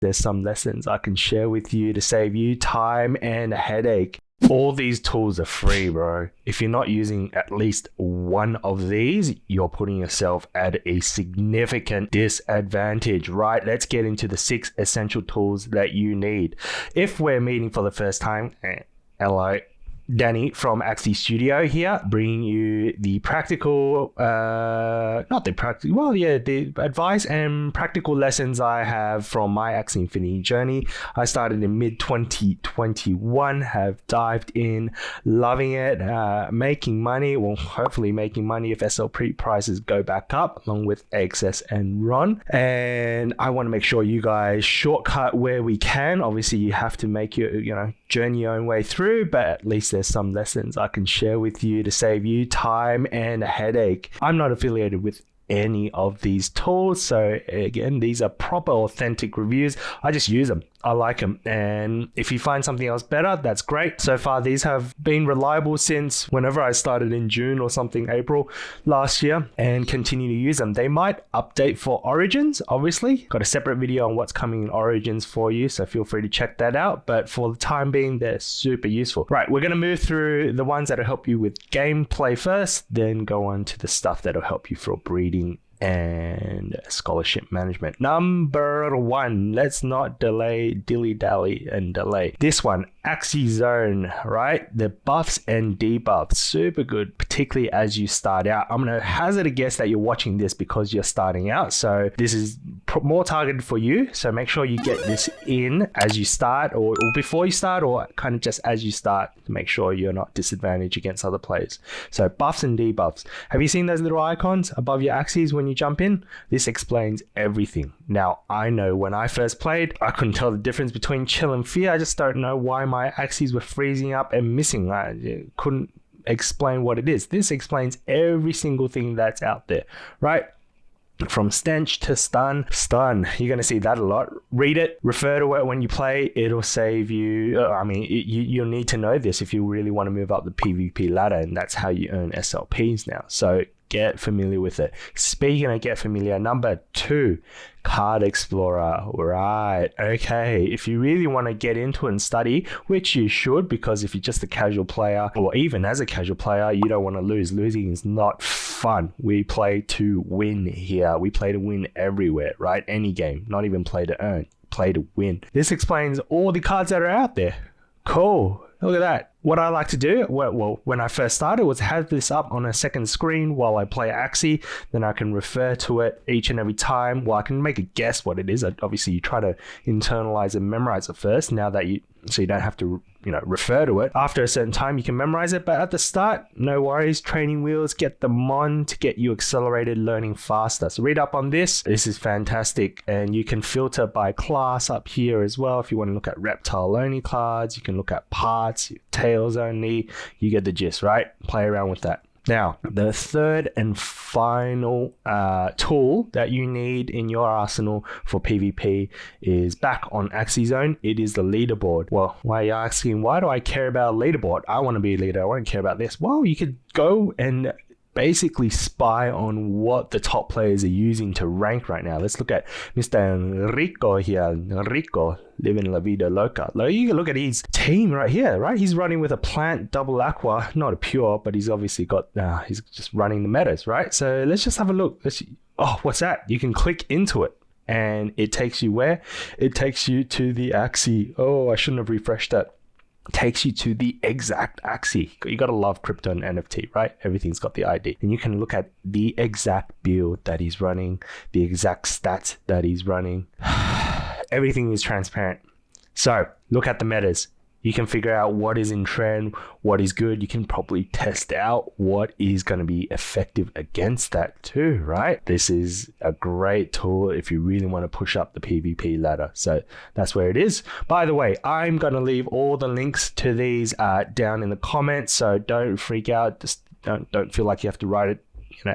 there's some lessons I can share with you to save you time and a headache. All these tools are free, bro. If you're not using at least one of these, you're putting yourself at a significant disadvantage, right? Let's get into the 6 essential tools that you need. If we're meeting for the first time, hello, Danny from Axie Studio here, bringing you the practical, the advice and practical lessons I have from my Axie Infinity journey. I started in mid-2021, have dived in, loving it, making money, well, hopefully making money if SLP prices go back up, along with XS and RON. And I want to make sure you guys shortcut where we can. Obviously, you have to make your, journey your own way through, but at least there's some lessons I can share with you to save you time and a headache. I'm not affiliated with any of these tools, so again, these are proper authentic reviews. I just use them. I like them, and if you find something else better, that's great. So far, these have been reliable since whenever I started in June or something, April last year, and continue to use them. They might update for Origins, obviously. Got a separate video on what's coming in Origins for you, so feel free to check that out. But for the time being, they're super useful. Right, we're going to move through the ones that'll help you with gameplay first, then go on to the stuff that'll help you for breeding and scholarship management. Number 1, let's not dilly-dally and delay. This one, Axie Zone, right? The buffs and debuffs, super good, particularly as you start out. I'm going to hazard a guess that you're watching this because you're starting out. So this is more targeted for you. So make sure you get this in as you start or before you start, or kind of just as you start, to make sure you're not disadvantaged against other players. So buffs and debuffs. Have you seen those little icons above your Axies when you jump in? This explains everything. Now, I know when I first played, I couldn't tell the difference between chill and fear. I just don't know why my Axies were freezing up and missing. I couldn't explain what it is. This explains every single thing that's out there, right? From stench to stun. You're going to see that a lot. Read it, refer to it when you play. It'll save you. You'll need to know this if you really want to move up the PvP ladder, and that's how you earn SLPs now. So get familiar with it. Speaking of get familiar, number 2, Card Explorer. Right, okay. If you really want to get into it and study, which you should, because if you're just a casual player, or even as a casual player, you don't want to lose. Losing is not fun. We play to win here. We play to win everywhere, right? Any game, not even play to earn, play to win. This explains all the cards that are out there. Cool. Look at that. What I like to do, well, when I first started, was have this up on a second screen while I play Axie. Then I can refer to it each and every time. Well, I can make a guess what it is. Obviously, you try to internalize and memorize it first. So you don't have to, refer to it. After a certain time, you can memorize it. But at the start, no worries. Training wheels, get them on to get you accelerated learning faster. So read up on this. This is fantastic. And you can filter by class up here as well. If you want to look at reptile only cards, you can look at parts, tails only. You get the gist, right? Play around with that. Now, the third and final tool that you need in your arsenal for PvP is back on Axie Zone. It is the leaderboard. Well, why are you asking, why do I care about a leaderboard? I want to be a leader. I won't care about this. Well, you could go and basically spy on what the top players are using to rank right now. Let's look at Mr. Enrico here. Enrico, living la vida loca. You can look at his team right here, right? He's running with a plant double aqua, not a pure, but he's obviously got, he's just running the metas, right? So let's just have a look. Oh, what's that? You can click into it and it takes you where? It takes you to the Axie. Oh, I shouldn't have refreshed that. Takes you to the exact Axie. You gotta love crypto and NFT, right? Everything's got the ID, and you can look at the exact build that he's running, the exact stats that he's running. Everything is transparent. So look at the metas. You can figure out what is in trend, what is good. You can probably test out what is going to be effective against that too, right? This is a great tool if you really want to push up the PvP ladder. So that's where it is. By the way, I'm going to leave all the links to these down in the comments. So don't freak out. Just don't feel like you have to write it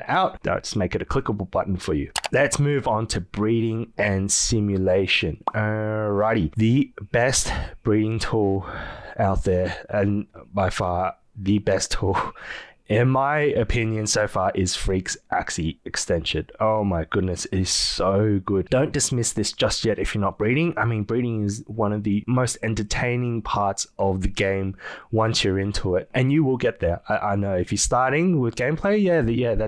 out. Let's make it a clickable button for you. Let's move on to breeding and simulation. Alrighty, the best breeding tool out there, and by far the best tool in my opinion so far, is Freak's Axie extension. Oh my goodness, it is so good. Don't dismiss this just yet if you're not breeding. I mean, breeding is one of the most entertaining parts of the game once you're into it, and you will get there. I know if you're starting with gameplay,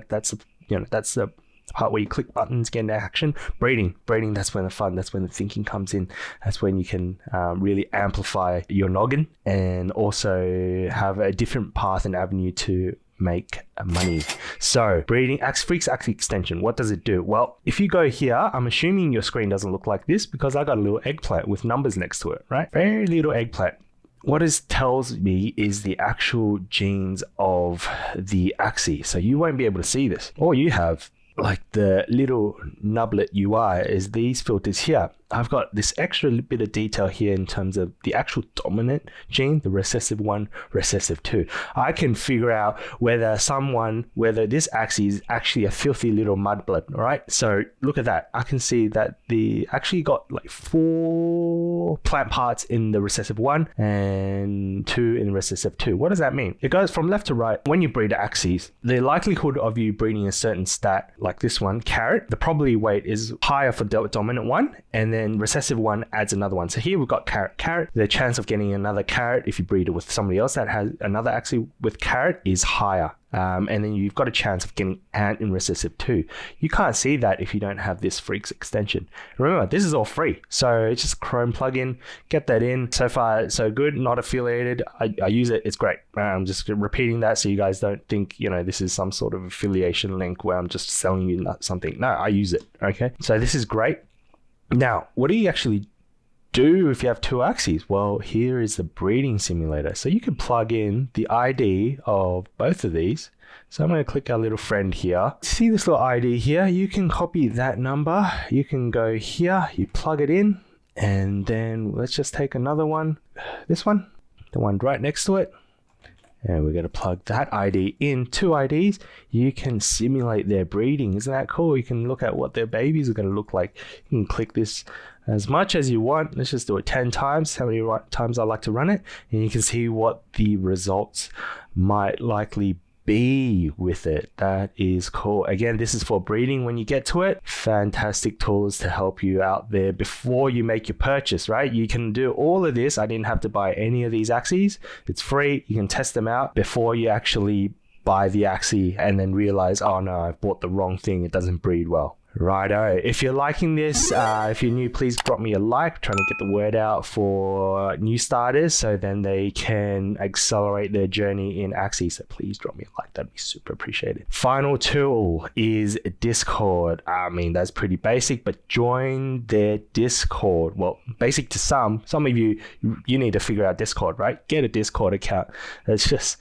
that's the part where you click buttons, get into action. Breeding, that's when the fun, that's when the thinking comes in. That's when you can really amplify your noggin and also have a different path and avenue to make money. So breeding, Freak's Axie extension, what does it do? Well, if you go here, I'm assuming your screen doesn't look like this because I got a little eggplant with numbers next to it, right? Very little eggplant. What it tells me is the actual genes of the Axie. So you won't be able to see this. All you have, like the little nublet UI, is these filters here. I've got this extra bit of detail here in terms of the actual dominant gene, the recessive 1, recessive 2. I can figure out whether this Axie is actually a filthy little mudblood, all right? So look at that. I can see that the actually got like 4 plant parts in the recessive 1 and 2 in the recessive 2. What does that mean? It goes from left to right. When you breed Axies, the likelihood of you breeding a certain stat, like this one, carrot, the probability weight is higher for dominant 1, and then recessive 1 adds another one. So here we've got carrot. The chance of getting another carrot if you breed it with somebody else that has another Axie with carrot is higher. And then you've got a chance of getting ant in recessive 2. You can't see that if you don't have this Freaks extension. Remember, this is all free. So it's just Chrome plugin, get that in. So far, so good, not affiliated. I use it, it's great. I'm just repeating that so you guys don't think, this is some sort of affiliation link where I'm just selling you something. No, I use it, okay? So this is great. Now, what do you actually do if you have 2 Axies? Well, here is the breeding simulator. So you can plug in the ID of both of these. So I'm going to click our little friend here. See this little ID here? You can copy that number. You can go here, you plug it in, and then let's just take another one. This one, the one right next to it. And we're going to plug that ID in, 2 IDs. You can simulate their breeding. Isn't that cool? You can look at what their babies are going to look like. You can click this as much as you want. Let's just do it 10 times, how many times I like to run it. And you can see what the results might likely be with it. That is cool. Again, this is for breeding when you get to it. Fantastic tools to help you out there before you make your purchase, right? You can do all of this. I didn't have to buy any of these Axies. It's free. You can test them out before you actually buy the Axie and then realize, oh no, I bought the wrong thing. It doesn't breed well. Righto. If you're liking this, if you're new, please drop me a like. Trying to get the word out for new starters so then they can accelerate their journey in Axie. So please drop me a like. That'd be super appreciated. Final tool is Discord. I mean, that's pretty basic, but join their Discord. Well, basic to some of you need to figure out Discord, right? Get a Discord account. It's just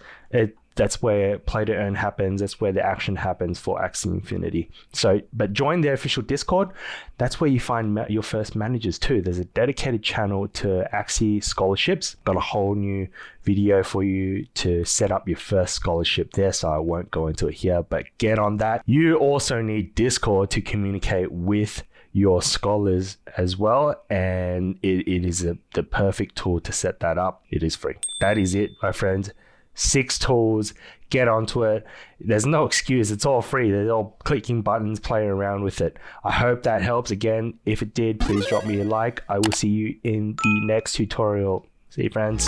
that's where play to earn happens. That's where the action happens for Axie Infinity. So, but join their official Discord. That's where you find your first managers too. There's a dedicated channel to Axie scholarships. Got a whole new video for you to set up your first scholarship there. So I won't go into it here, but get on that. You also need Discord to communicate with your scholars as well, and it is the perfect tool to set that up. It is free. That is it, my friends. 6 tools, get onto it. There's no excuse. It's all free. They're all clicking buttons, playing around with it. I hope that helps. Again, if it did, please drop me a like. I will see you in the next tutorial. See you, friends.